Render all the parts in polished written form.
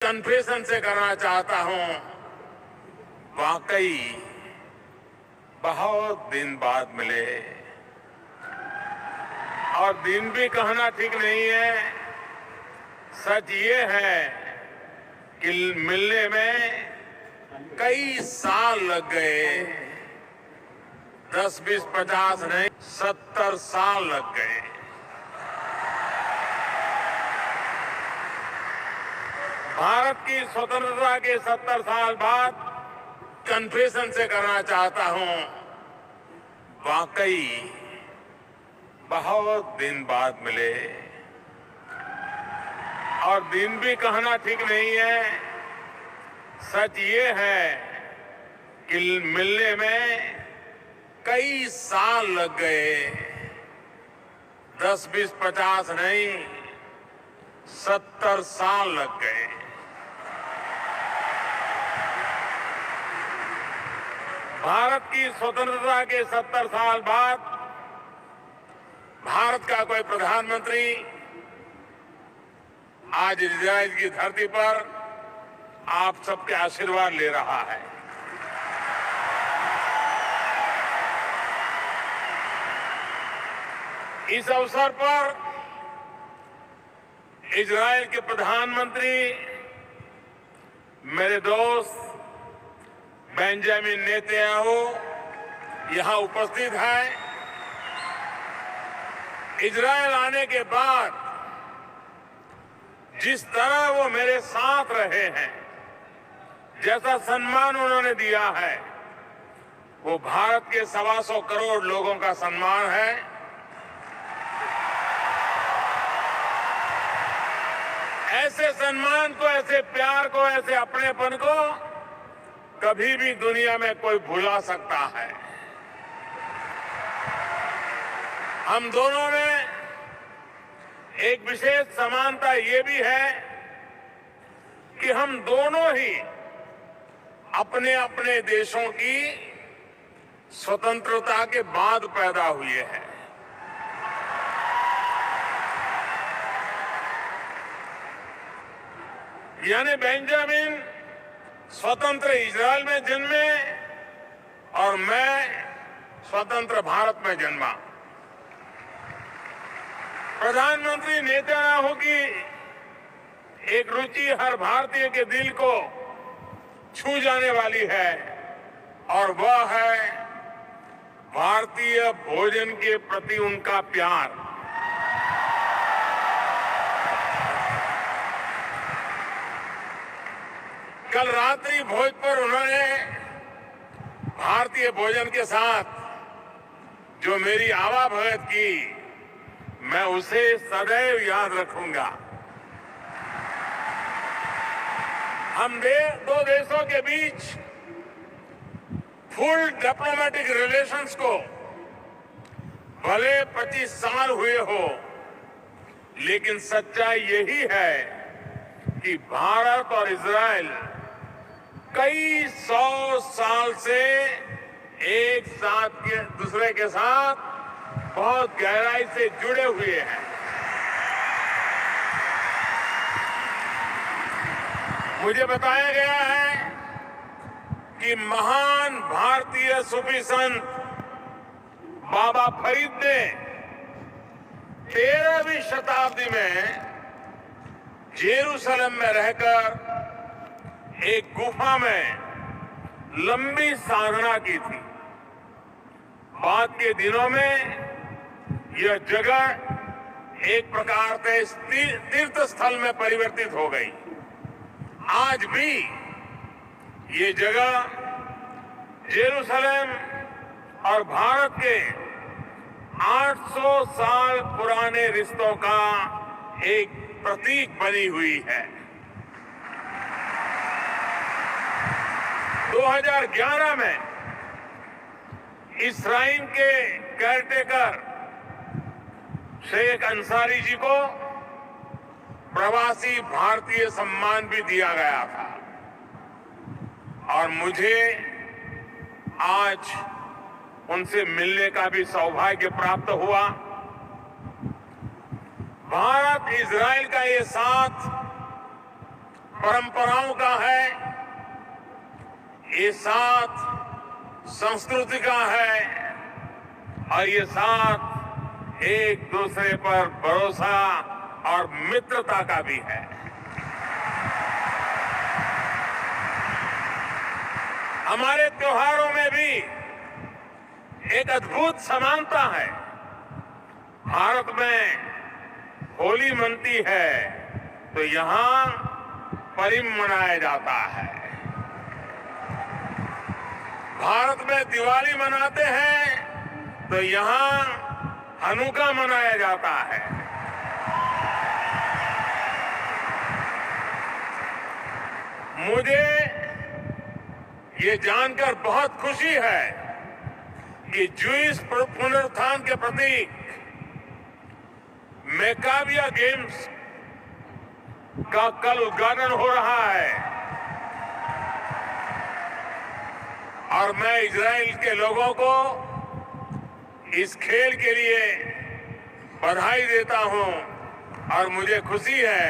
Confession से करना चाहता हूं, वाकई बहुत दिन बाद मिले। और दिन भी कहना ठीक नहीं है। सच ये है कि मिलने में कई साल लग गए। 10, 20, 50 नहीं, 70 साल लग गए। भारत की स्वतंत्रता के 70 साल बाद कन्फेशन से करना चाहता हूं, वाकई बहुत दिन बाद मिले। और दिन भी कहना ठीक नहीं है। सच ये है कि मिलने में कई साल लग गए। 10, 20, 50 नहीं, 70 साल लग गए। भारत की स्वतंत्रता के 70 साल बाद भारत का कोई प्रधानमंत्री आज इजराइल की धरती पर आप सबके आशीर्वाद ले रहा है। इस अवसर पर इजराइल के प्रधानमंत्री मेरे दोस्त बेंजामिन नेतन्याहू यहां उपस्थित हैं। इजराइल आने के बाद जिस तरह वो मेरे साथ रहे हैं, जैसा सम्मान उन्होंने दिया है, वो भारत के 125 करोड़ लोगों का सम्मान है। ऐसे सम्मान को, ऐसे प्यार को, ऐसे अपनेपन को कभी भी दुनिया में कोई भुला सकता है। हम दोनों में एक विशेष समानता ये भी है कि हम दोनों ही अपने अपने देशों की स्वतंत्रता के बाद पैदा हुए हैं। यानी बेंजामिन स्वतंत्र इजराइल में जन्मे और मैं स्वतंत्र भारत में जन्मा। प्रधानमंत्री नेतन्याहू की एक रुचि हर भारतीय के दिल को छू जाने वाली है और वह है भारतीय भोजन के प्रति उनका प्यार। कल रात्रि भोज पर उन्होंने भारतीय भोजन के साथ जो मेरी आवाभगत की, मैं उसे सदैव याद रखूंगा। हम दो देशों के बीच फुल डिप्लोमेटिक रिलेशंस को भले 25 साल हुए हो, लेकिन सच्चाई यही है कि भारत और इजराइल कई 100 साल से एक साथ के दूसरे के साथ बहुत गहराई से जुड़े हुए हैं। मुझे बताया गया है कि महान भारतीय सूफी संत बाबा फरीद ने 13वीं शताब्दी में जेरूसलम में रहकर एक गुफा में लंबी साधना की थी। बाद के दिनों में यह जगह एक प्रकार से तीर्थ स्थल में परिवर्तित हो गई। आज भी ये जगह जेरूसलम और भारत के 800 साल पुराने रिश्तों का एक प्रतीक बनी हुई है। 2011 में इस्राइल के केयरटेकर शेख अंसारी जी को प्रवासी भारतीय सम्मान भी दिया गया था और मुझे आज उनसे मिलने का भी सौभाग्य प्राप्त हुआ। भारत इजराइल का ये साथ परंपराओं का है, ये साथ संस्कृति का है और ये साथ एक दूसरे पर भरोसा और मित्रता का भी है। हमारे त्योहारों में भी एक अद्भुत समानता है। भारत में होली मनती है तो यहां परिम मनाया जाता है। भारत में दिवाली मनाते हैं तो यहां हनुका मनाया जाता है। मुझे ये जानकर बहुत खुशी है कि ज्यूइश पुनरुत्थान के प्रतीक मैकाबिया गेम्स का कल उद्घाटन हो रहा है और मैं इजराइल के लोगों को इस खेल के लिए बधाई देता हूं और मुझे खुशी है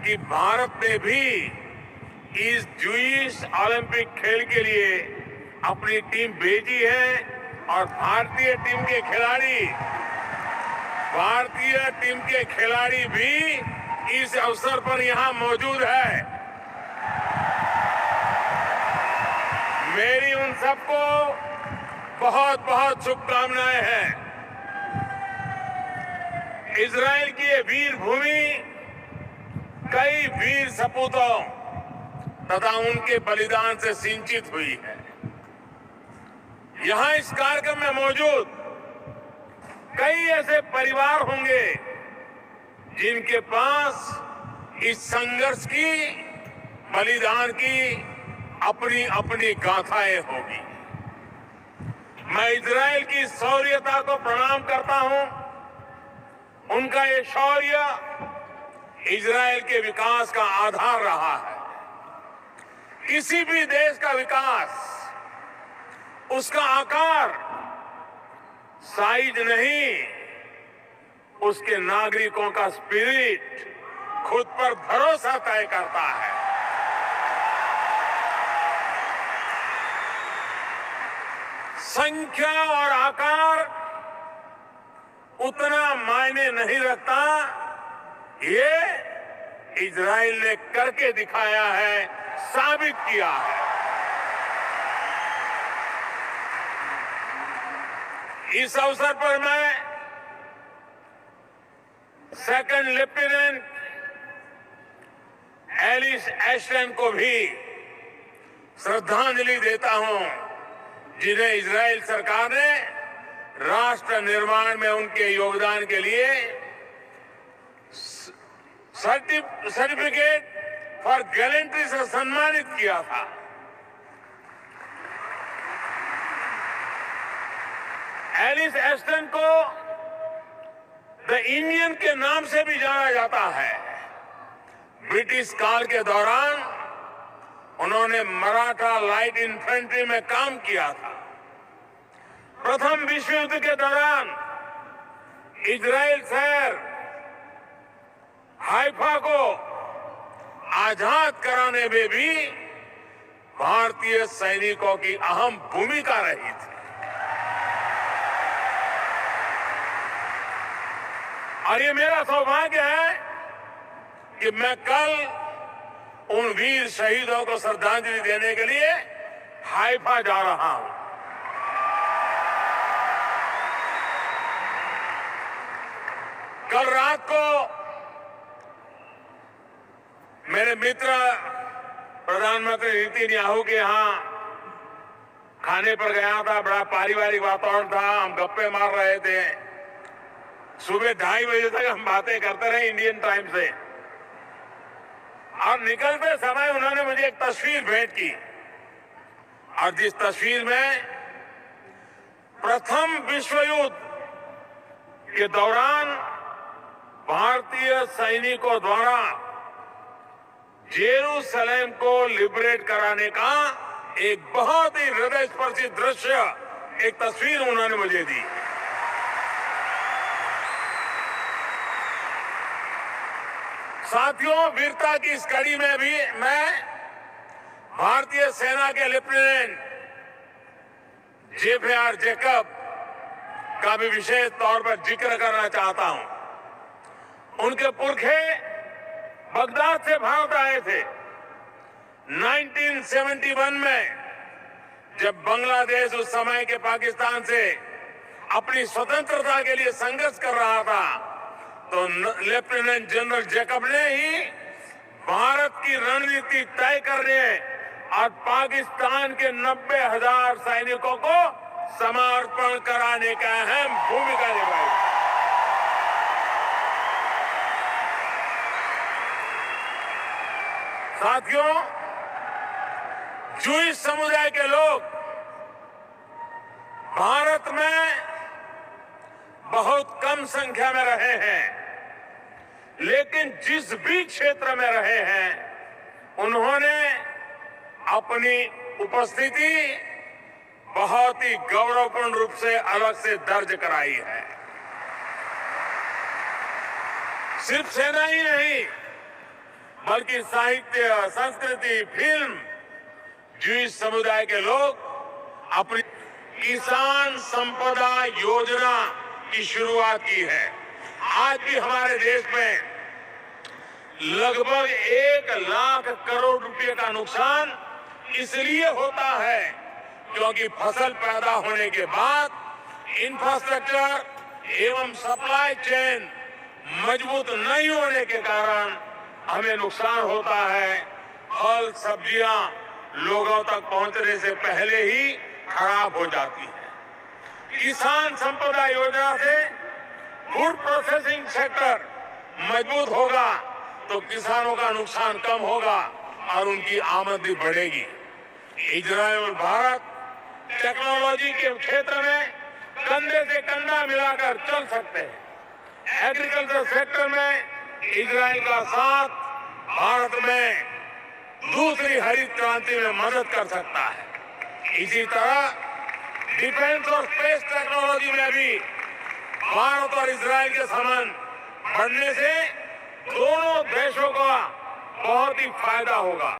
कि भारत ने भी इस ज्यूइश ओलंपिक खेल के लिए अपनी टीम भेजी है और भारतीय टीम के खिलाड़ी भी इस अवसर पर यहां मौजूद है। मेरी उन सबको बहुत बहुत शुभकामनाएं हैं। इजराइल की ये वीर भूमि कई वीर सपूतों तथा उनके बलिदान से सिंचित हुई है। यहां इस कार्यक्रम में मौजूद कई ऐसे परिवार होंगे जिनके पास इस संघर्ष की, बलिदान की अपनी अपनी गाथाएं होगी। मैं इजराइल की शौर्यता को प्रणाम करता हूं। उनका ये शौर्य इजराइल के विकास का आधार रहा है। किसी भी देश का विकास, उसका आकार साइज नहीं, उसके नागरिकों का स्पिरिट, खुद पर भरोसा तय करता है। संख्या और आकार उतना मायने नहीं रखता, ये इजराइल ने करके दिखाया है, साबित किया है। इस अवसर पर मैं सेकंड लेफ्टिनेंट एलिस एस्टन को भी श्रद्धांजलि देता हूं, जिन्हें इजराइल सरकार ने राष्ट्र निर्माण में उनके योगदान के लिए सर्टिफिकेट फॉर गैलेंट्री से सम्मानित किया था। एलिस एस्टन को द इंडियन के नाम से भी जाना जाता है। ब्रिटिश काल के दौरान उन्होंने मराठा लाइट इन्फेंट्री में काम किया था। प्रथम विश्व युद्ध के दौरान इजराइल शहर हाइफा को आजाद कराने में भी भारतीय सैनिकों की अहम भूमिका रही थी। और ये मेरा सौभाग्य है कि मैं कल उन वीर शहीदों को श्रद्धांजलि देने के लिए हाइफा जा रहा हूं। कल रात को मेरे मित्र प्रधानमंत्री नेतन्याहू के यहां खाने पर गया था। बड़ा पारिवारिक वातावरण था, हम गप्पे मार रहे थे। सुबह 2:30 बजे तक हम बातें करते रहे इंडियन टाइम से। और निकलते समय उन्होंने मुझे एक तस्वीर भेंट की, और जिस तस्वीर में प्रथम विश्व युद्ध के दौरान भारतीय सैनिकों द्वारा जेरूसलेम को लिबरेट कराने का एक बहुत ही हृदयस्पर्शी दृश्य, एक तस्वीर उन्होंने मुझे दी। साथियों, वीरता की इस कड़ी में भी मैं भारतीय सेना के लेफ्टिनेंट जेफेआर जैकब का भी विशेष तौर पर जिक्र करना चाहता हूं। उनके पुरखे बगदाद से भारत आए थे। 1971 में जब बांग्लादेश उस समय के पाकिस्तान से अपनी स्वतंत्रता के लिए संघर्ष कर रहा था, तो लेफ्टिनेंट जनरल जैकब ने ही भारत की रणनीति तय करने और पाकिस्तान के 90,000 सैनिकों को समर्पण कराने का अहम भूमिका निभाई। साथियों, जूइश समुदाय के लोग भारत में बहुत कम संख्या में रहे हैं, लेकिन जिस भी क्षेत्र में रहे हैं उन्होंने अपनी उपस्थिति बहुत ही गौरवपूर्ण रूप से अलग से दर्ज कराई है। सिर्फ सेना ही नहीं, बल्कि साहित्य, संस्कृति, फिल्म, जूइश समुदाय के लोग अपनी किसान संपदा योजना की शुरुआत की है। आज भी हमारे देश में लगभग 1 लाख करोड़ रुपए का नुकसान इसलिए होता है क्योंकि फसल पैदा होने के बाद इंफ्रास्ट्रक्चर एवं सप्लाई चेन मजबूत नहीं होने के कारण हमें नुकसान होता है। फल सब्जियां लोगों तक पहुंचने से पहले ही खराब हो जाती है। किसान संपदा योजना से फूड प्रोसेसिंग सेक्टर मजबूत होगा तो किसानों का नुकसान कम होगा और उनकी आमदनी बढ़ेगी। इजरायल और भारत टेक्नोलॉजी के क्षेत्र में कंधे से कंधा मिलाकर चल सकते हैं। एग्रीकल्चर सेक्टर में इजरायल का साथ भारत में दूसरी हरित क्रांति में मदद कर सकता है। इसी तरह डिफेंस और स्पेस टेक्नोलॉजी में भी भारत और इजरायल के संबंध बढ़ने से दोनों देशों का बहुत ही फायदा होगा।